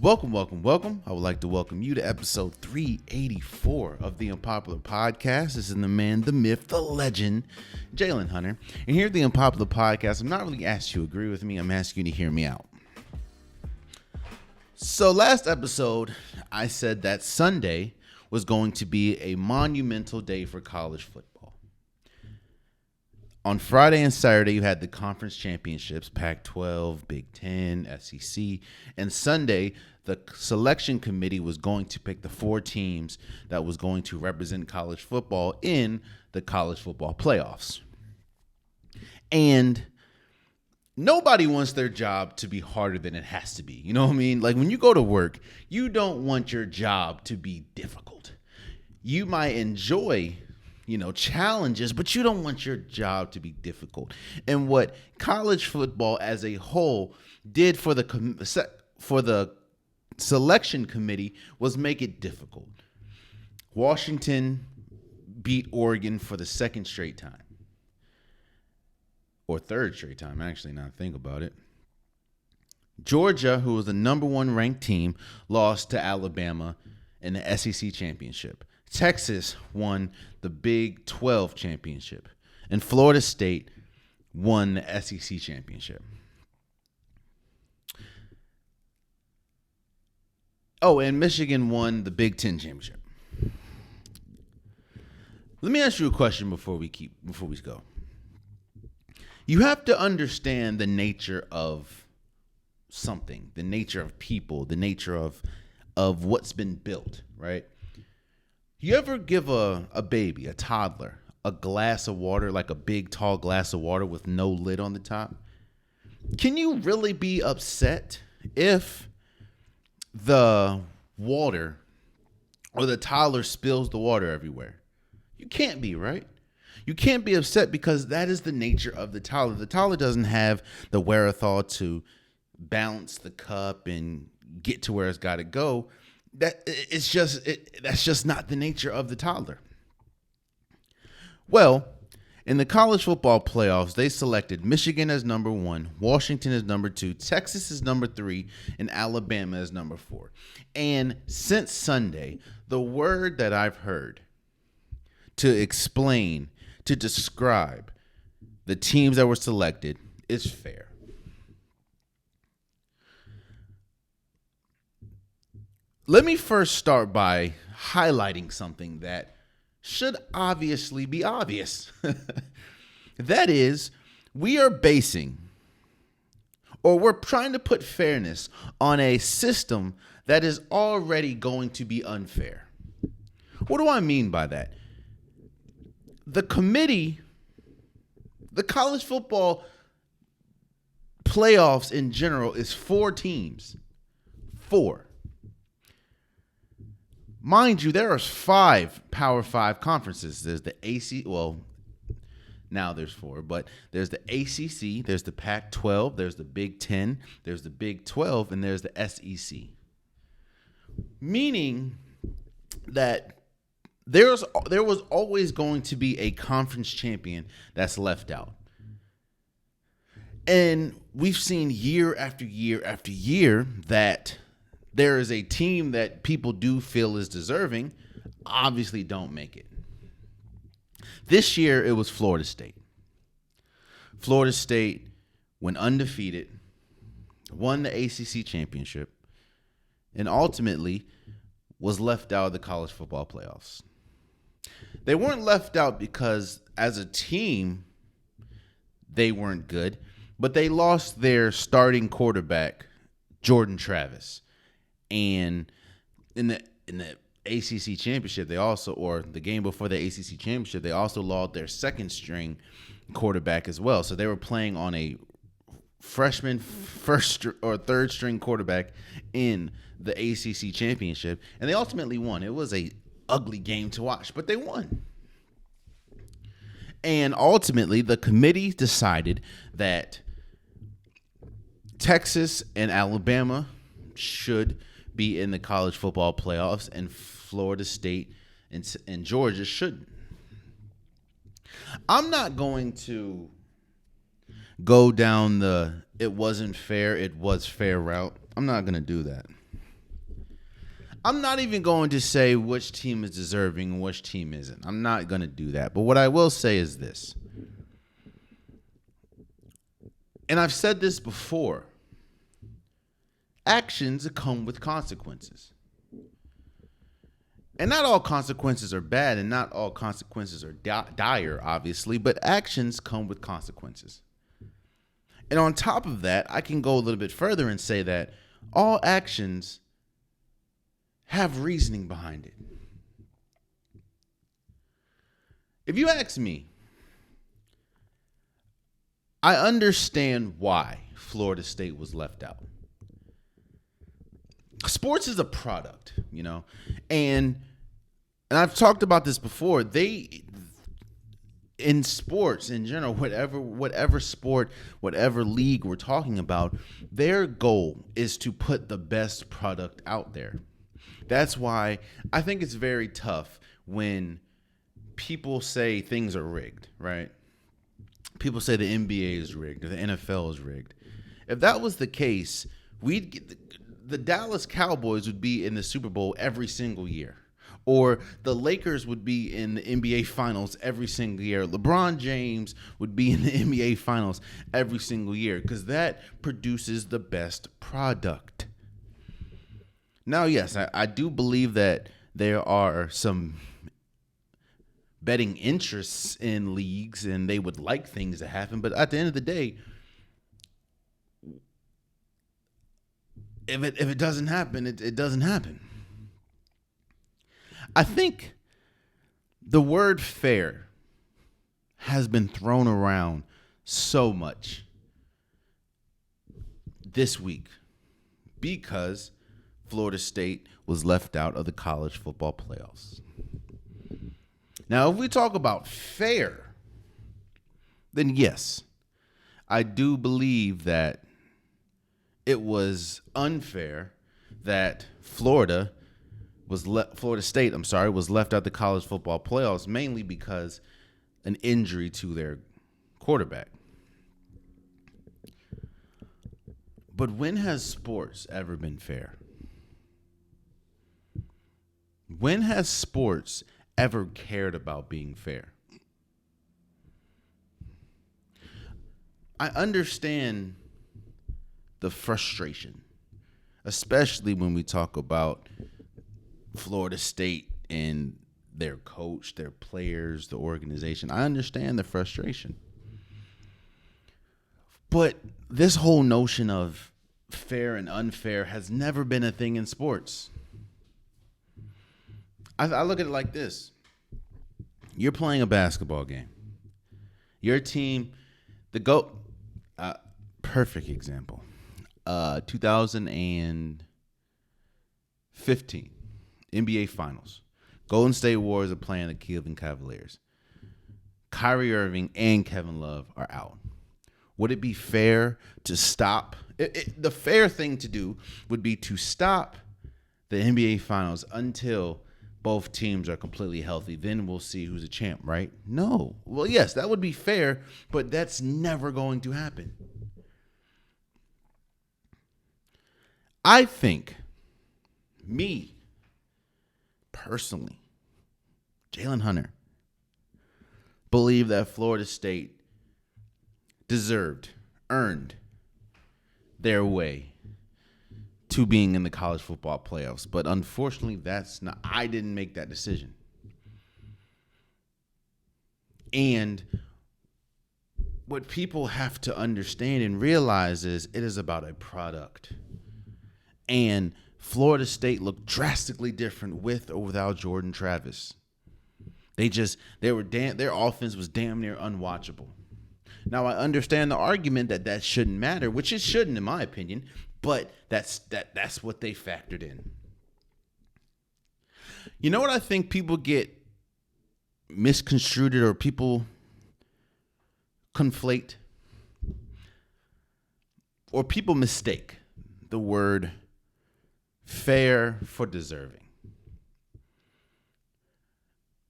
Welcome. I would like to welcome you to episode 384 of the Unpopular Podcast. This is the man, the myth, the legend, Jalen Hunter. And here at the Unpopular Podcast, I'm not really asking you to agree with me. I'm asking you to hear me out. So last episode, I said that Sunday was going to be a monumental day for college football. On Friday and Saturday, you had the conference championships, Pac-12, Big Ten, SEC, and Sunday, the selection committee was going to pick the 4 teams that was going to represent college football in the college football playoffs. And nobody wants their job to be harder than it has to be. You know what I mean? Like when you go to work, you don't want your job to be difficult. You might enjoy challenges, but you don't want your job to be difficult. And what college football as a whole did for the selection committee was make it difficult. Washington beat Oregon for the second straight time. Or third straight time, actually, now I think about it. Georgia, who was the number 1 ranked team, lost to Alabama in the SEC championship. Texas won the Big 12 championship, and Florida State won the SEC championship. Oh, and Michigan won the Big 10 championship. Let me ask you a question before we go. You have to understand the nature of something, the nature of people, the nature of what's been built, right? You ever give a baby, a toddler, a glass of water, like a big, tall glass of water with no lid on the top? Can you really be upset if the water or the toddler spills the water everywhere? You can't be, right? You can't be upset because that is the nature of the toddler. The toddler doesn't have the wherewithal to balance the cup and get to where it's got to go. That's just not the nature of the toddler. Well, in the college football playoffs, they selected Michigan as number 1, Washington as number 2, Texas as number 3, and Alabama as number 4. And since Sunday, the word that I've heard to explain, to describe the teams that were selected is fair. Let me first start by highlighting something that should obviously be obvious. That is, we're trying to put fairness on a system that is already going to be unfair. What do I mean by that? The committee, the college football playoffs in general is 4 teams. 4. Mind you, there are 5 Power 5 conferences. There's the now there's 4, but there's the ACC, there's the Pac-12, there's the Big 10, there's the Big 12, and there's the SEC. Meaning that there was always going to be a conference champion that's left out. And we've seen year after year after year that there is a team that people do feel is deserving, obviously don't make it. This year, it was Florida State. Florida State went undefeated, won the ACC championship, and ultimately was left out of the college football playoffs. They weren't left out because, as a team, they weren't good, but they lost their starting quarterback, Jordan Travis. And in the ACC championship, the game before the ACC championship, they also lost their second string quarterback as well. So they were playing on a freshman first or third string quarterback in the ACC championship, and they ultimately won. It was a ugly game to watch, but they won. And ultimately, the committee decided that Texas and Alabama should be in the college football playoffs, and Florida State and Georgia shouldn't. I'm not going to go down the it wasn't fair, it was fair route. I'm not going to do that. I'm not even going to say which team is deserving and which team isn't. I'm not going to do that. But what I will say is this. And I've said this before. Actions come with consequences. And not all consequences are bad, and not all consequences are dire, obviously, but actions come with consequences. And on top of that, I can go a little bit further and say that all actions have reasoning behind it. If you ask me, I understand why Florida State was left out. Sports is a product, and I've talked about this before. In sports in general, whatever sport, whatever league we're talking about, their goal is to put the best product out there. That's why I think it's very tough when people say things are rigged, right? People say the NBA is rigged or the NFL is rigged. If that was the case, the Dallas Cowboys would be in the Super Bowl every single year. Or the Lakers would be in the NBA Finals every single year. LeBron James would be in the NBA Finals every single year because that produces the best product. Now, yes, I do believe that there are some betting interests in leagues and they would like things to happen. But at the end of the day, if it doesn't happen, it doesn't happen. I think the word fair has been thrown around so much this week because Florida State was left out of the college football playoffs. Now, if we talk about fair, then yes, I do believe that it was unfair that Florida State was left out the college football playoffs, mainly because an injury to their quarterback. But when has sports ever been fair? When has sports ever cared about being fair? I understand the frustration, especially when we talk about Florida State and their coach, their players, the organization. I understand the frustration. But this whole notion of fair and unfair has never been a thing in sports. I look at it like this. You're playing a basketball game. Your team, perfect example. 2015. NBA Finals. Golden State Warriors are playing the Cleveland Cavaliers. Kyrie Irving and Kevin Love are out. Would it be fair to stop? The fair thing to do would be to stop the NBA Finals until both teams are completely healthy. Then we'll see who's a champ, right? No. Well, yes, that would be fair, but that's never going to happen. I think, personally, Jalen Hunter, believe that Florida State earned their way to being in the college football playoffs. But unfortunately, I didn't make that decision. And what people have to understand and realize is it is about a product. And Florida State looked drastically different with or without Jordan Travis. Their offense was damn near unwatchable. Now I understand the argument that shouldn't matter, which it shouldn't in my opinion, but that's what they factored in. You know what I think people get misconstrued or people conflate or people mistake the word fair for deserving.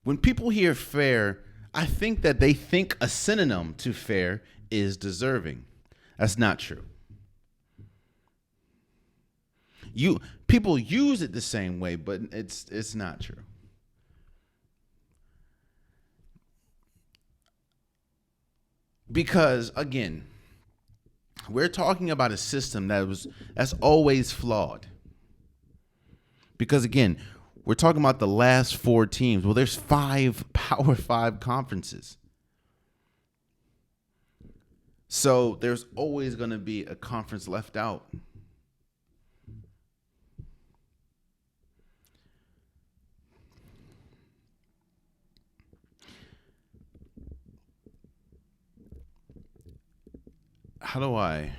When people hear fair, I think that they think a synonym to fair is deserving. That's not true. You people use it the same way, but it's not true. Because again, we're talking about a system that's always flawed. Because again, we're talking about the last four teams. Well, there's five Power Five conferences. So there's always going to be a conference left out. How do I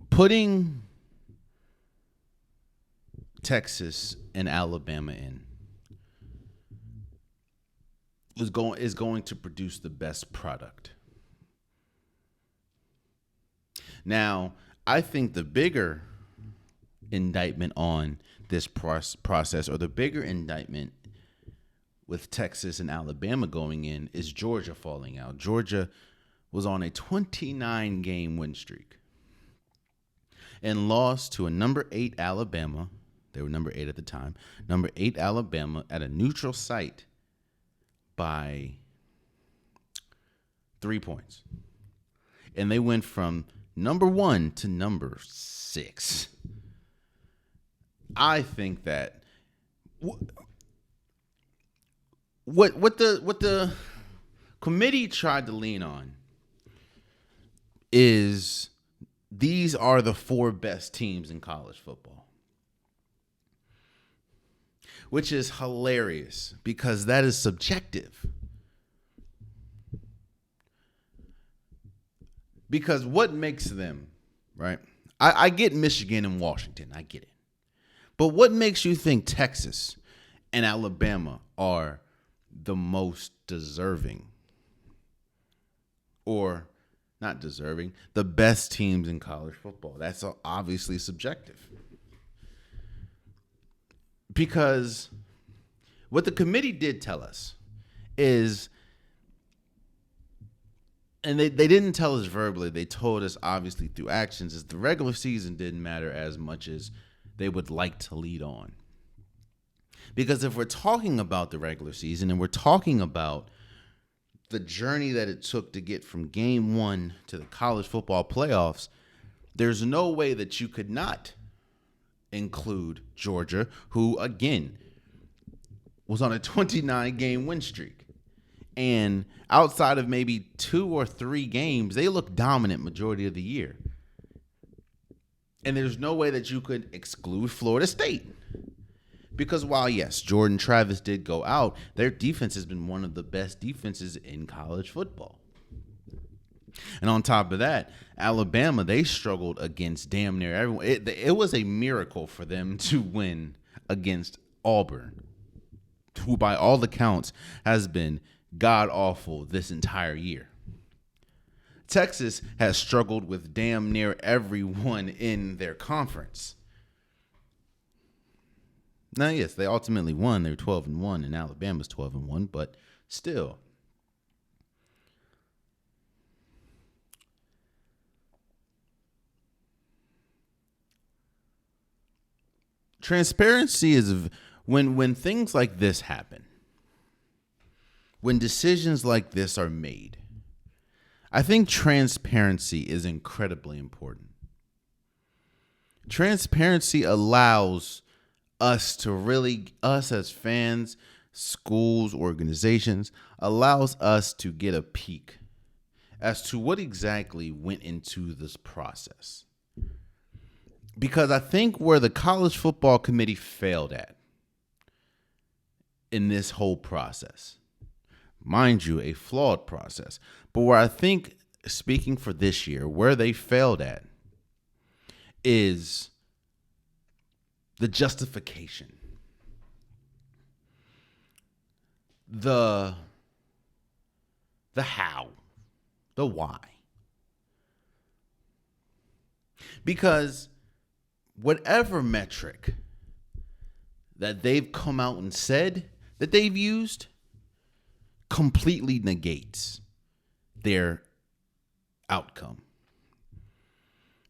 putting Texas and Alabama in is going to produce the best product. Now, I think the bigger indictment on this process, or the bigger indictment with Texas and Alabama going in, is Georgia falling out. Georgia was on a 29-game win streak and lost to a number 8 Alabama. They were number 8 at the time. Number 8 Alabama at a neutral site by 3 points. And they went from number 1 to number 6. I think that what the committee tried to lean on is these are the 4 best teams in college football, which is hilarious because that is subjective. Because what makes them, right? I get Michigan and Washington. I get it. But what makes you think Texas and Alabama are the most deserving, or not deserving, the best teams in college football? That's obviously subjective. Because what the committee did tell us is, and they didn't tell us verbally, they told us obviously through actions, is the regular season didn't matter as much as they would like to lead on. Because if we're talking about the regular season and we're talking about the journey that it took to get from game 1 to the college football playoffs, there's no way that you could not include Georgia, who again was on a 29-game win streak. And outside of maybe 2 or 3 games, they looked dominant majority of the year. And there's no way that you could exclude Florida State. Because while, yes, Jordan Travis did go out, their defense has been one of the best defenses in college football. And on top of that, Alabama, they struggled against damn near everyone. It was a miracle for them to win against Auburn, who by all accounts has been god-awful this entire year. Texas has struggled with damn near everyone in their conference. Now, yes, they ultimately won. They're 12-1, and Alabama's 12-1, but still. Transparency is when things like this happen, when decisions like this are made. I think transparency is incredibly important. Transparency allows us as fans, schools, organizations, allows us to get a peek as to what exactly went into this process. Because I think where the college football committee failed at in this whole process, mind you, a flawed process, but where I think, speaking for this year, where they failed at is the justification, the how, the why. Because whatever metric that they've come out and said that they've used completely negates their outcome.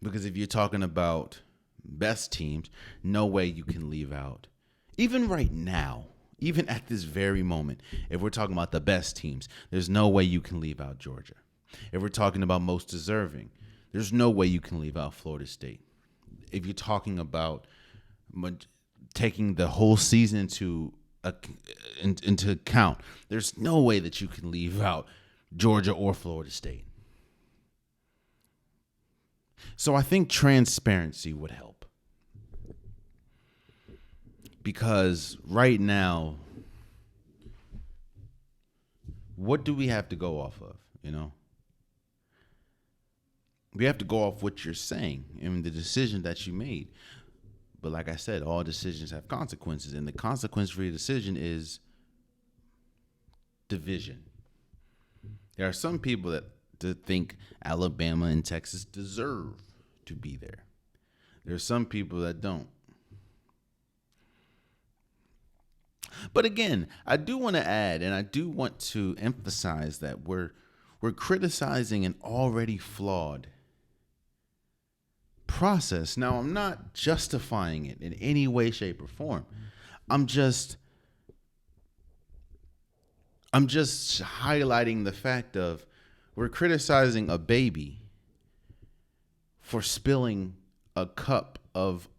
Because if you're talking about best teams, no way you can leave out. Even right now, even at this very moment, if we're talking about the best teams, there's no way you can leave out Georgia. If we're talking about most deserving, there's no way you can leave out Florida State. If you're talking about taking the whole season into account, there's no way that you can leave out Georgia or Florida State. So I think transparency would help. Because right now, what do we have to go off of, We have to go off what you're saying and the decision that you made. But like I said, all decisions have consequences, and the consequence for your decision is division. There are some people that think Alabama and Texas deserve to be there. There are some people that don't. But again, I do want to add, and I do want to emphasize that we're criticizing an already flawed process. Now, I'm not justifying it in any way, shape, or form. I'm just highlighting the fact of we're criticizing a baby for spilling a cup of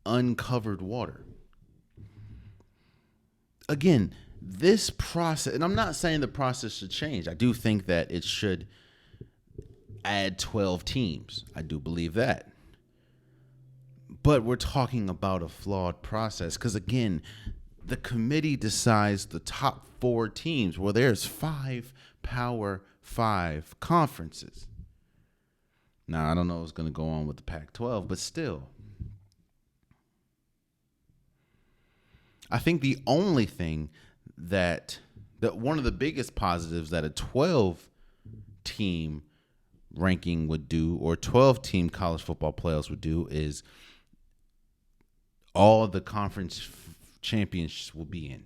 uncovered water. Again, this process, and I'm not saying the process should change. I do think that it should add 12 teams. I do believe that. But we're talking about a flawed process because, again, the committee decides the top 4 teams. Well, there's 5 Power 5 conferences. Now, I don't know what's going to go on with the Pac-12, but still. I think the only thing that one of the biggest positives that a 12-team ranking would do, or 12-team college football playoffs would do, is all the conference championships will be in.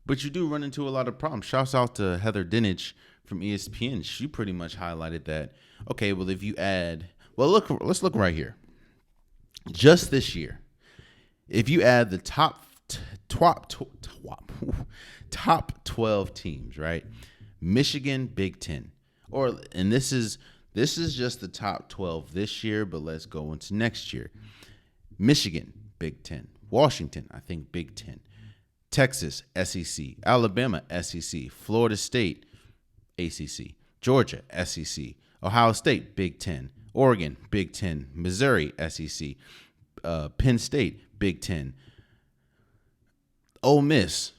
But you do run into a lot of problems. Shouts out to Heather Dinich from ESPN. She pretty much highlighted that, okay, well, if you add, let's look right here. Just this year, if you add the top 12 teams, right? Michigan, Big Ten, and this is just the top 12 this year, but let's go into next year. Michigan, Big Ten. Washington, I think Big Ten. Texas, SEC. Alabama, SEC. Florida State, ACC. Georgia, SEC. Ohio State, Big Ten. Oregon, Big Ten. Missouri, SEC. Penn State, Big Ten. Ole Miss,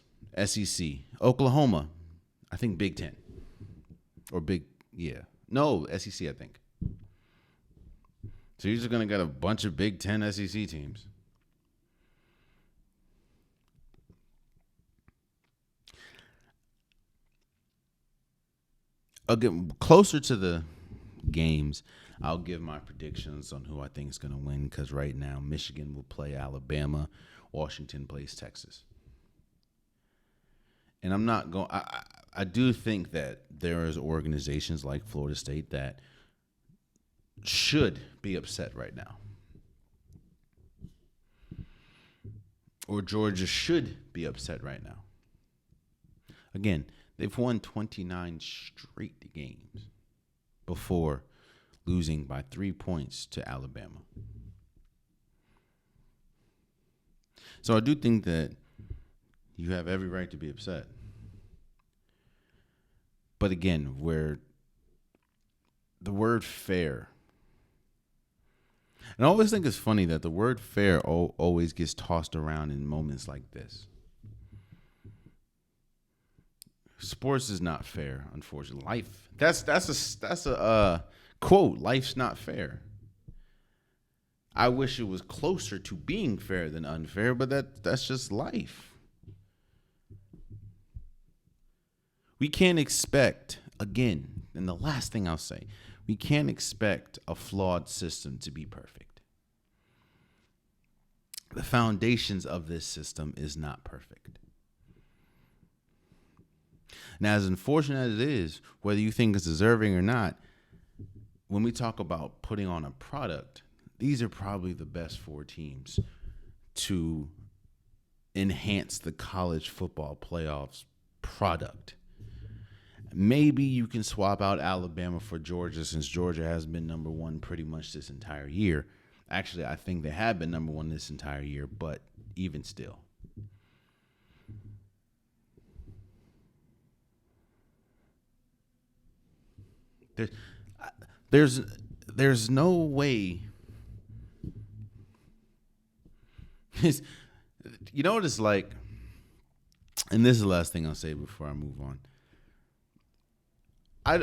SEC. Oklahoma, I think Big Ten. No, SEC, I think. So you're just going to get a bunch of Big Ten SEC teams. Again, closer to the games, I'll give my predictions on who I think is going to win, because right now Michigan will play Alabama, Washington plays Texas. And I'm not going. I do think that there is organizations like Florida State that should be upset right now, or Georgia should be upset right now. Again, they've won 29 straight games before losing by 3 points to Alabama. So I do think that you have every right to be upset. But again, where the word fair, and I always think it's funny that the word fair always gets tossed around in moments like this. Sports is not fair, unfortunately. Life, that's a quote. Life's not fair. I wish it was closer to being fair than unfair, but that's just life. We can't expect, again, and the last thing I'll say, we can't expect a flawed system to be perfect. The foundations of this system is not perfect. Now, as unfortunate as it is, whether you think it's deserving or not, when we talk about putting on a product, these are probably the best 4 teams to enhance the college football playoffs product. Maybe you can swap out Alabama for Georgia, since Georgia has been number 1 pretty much this entire year. Actually, I think they have been number 1 this entire year, but even still. There's no way. You know what it's like, and this is the last thing I'll say before I move on. I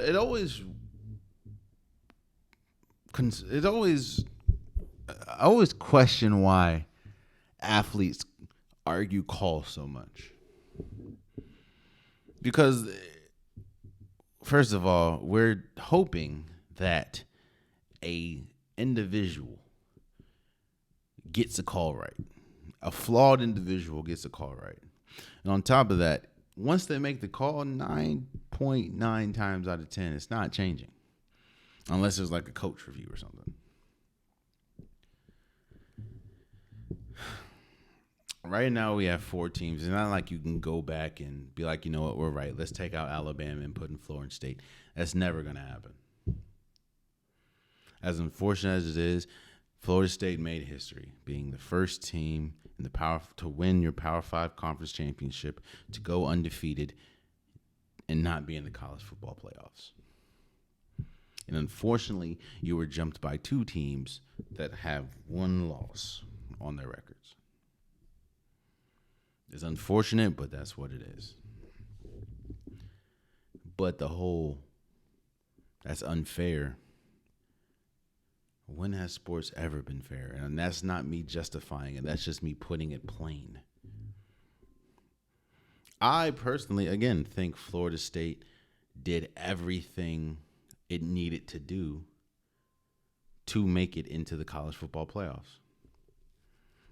always question why athletes argue calls so much. Because first of all, we're hoping that a individual gets a call right. A flawed individual gets a call right. And on top of that, once they make the call, 9.9 times out of 10, it's not changing. Unless there's like a coach review or something. Right now we have 4 teams. It's not like you can go back and be like, you know what, we're right. Let's take out Alabama and put in Florida State. That's never going to happen. As unfortunate as it is, Florida State made history, being the first team in the to win your Power 5 conference championship, to go undefeated, and not be in the college football playoffs. And unfortunately, you were jumped by 2 teams that have 1 loss on their records. It's unfortunate, but that's what it is. But that's unfair. When has sports ever been fair? And that's not me justifying it. That's just me putting it plain. I personally, again, think Florida State did everything it needed to do to make it into the college football playoffs.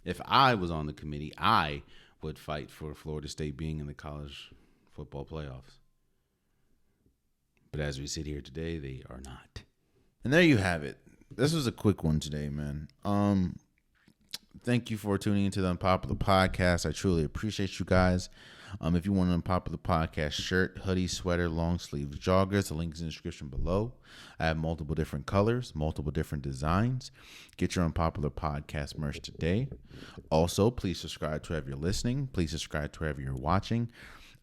If I was on the committee, I would fight for Florida State being in the college football playoffs. But as we sit here today, they are not. And there you have it. This was a quick one today, man. Thank you for tuning into the Unpopular Podcast. I truly appreciate you guys. If you want an Unpopular Podcast shirt, hoodie, sweater, long sleeves, joggers, the link is in the description below. I have multiple different colors, multiple different designs. Get your Unpopular Podcast merch today. Also, please subscribe to wherever you're listening. Please subscribe to wherever you're watching.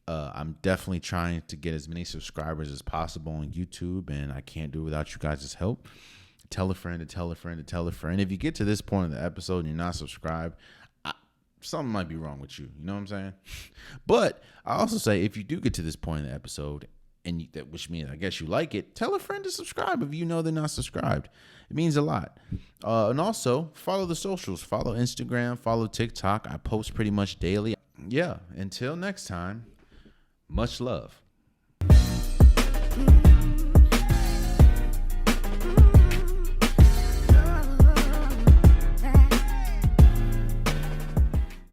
I'm definitely trying to get as many subscribers as possible on YouTube, and I can't do it without you guys' help. Tell a friend to tell a friend to tell a friend. If you get to this point in the episode and you're not subscribed, something might be wrong with you. You know what I'm saying? But I also say, if you do get to this point in the episode, which means I guess you like it, tell a friend to subscribe if you know they're not subscribed. It means a lot. And also, follow the socials. Follow Instagram. Follow TikTok. I post pretty much daily. Yeah, until next time, much love.